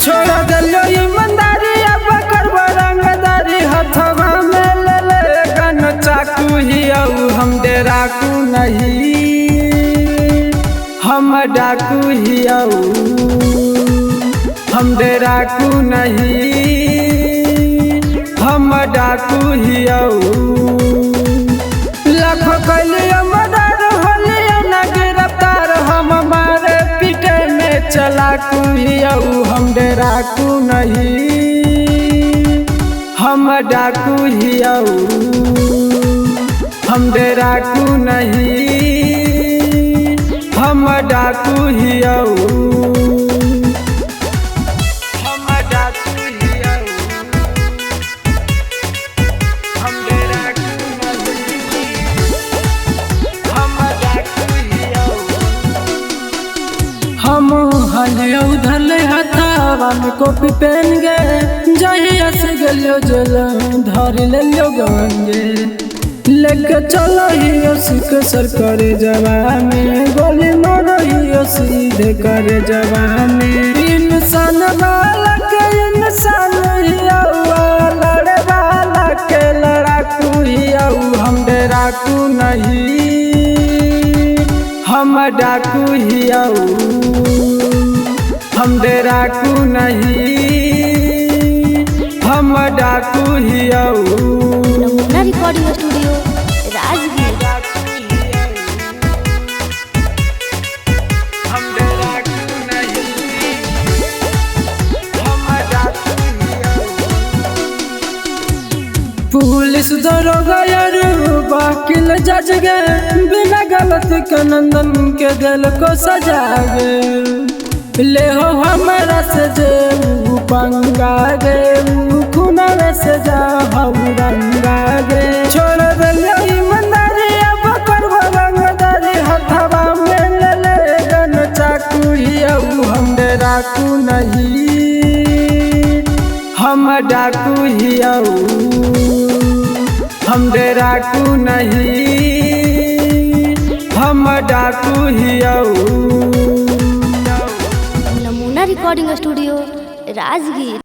छोड़ दिलो ईमानदारी अब करब रंगदारी हथवा में ले ले गन चाकू ही हम डेराकू नहीं हम डाकू ही हम डेराकू नहीं हम डाकू ही लाखों कैलियो मर्डर होलियो न गिरफ्तार हम मारे पीटे में चलाकू ही हम डेराकू नहीं हम डाकू ही हम डेराकू नहीं हम डाकू ही हम हलियो धले हथावा में कॉपी पेन गे जहिया से गेलियो जेल धर लेलियो गंगे लेके चलो ही सिख सर करे जवानी गोली मारो ही सीधे करे जवानी इंसान वाला के इंसान ही लड़े वाला के लड़ाकू ही हम डेराकू नहीं हम डाकू ही हम डेराकू नहीं हम डाकू ही नमूना रिकॉर्डिंग स्टूडियो राजगीर। पुलिस दरोगा यार वकील जज गे बिना गलती के नंदन के दिल को सजा गे ले हो हमारा से जे पंगा गे खुना से जा रंगा गे छोड़ दिलो ईमानदारी अब करब रंगदारी हथवा में ले ले गन चाकू ही हम डेराकू नहीं हम डाकू ही हम डेराकू नहीं हम डाकू ही नमूना रिकॉर्डिंग स्टूडियो राजगीर।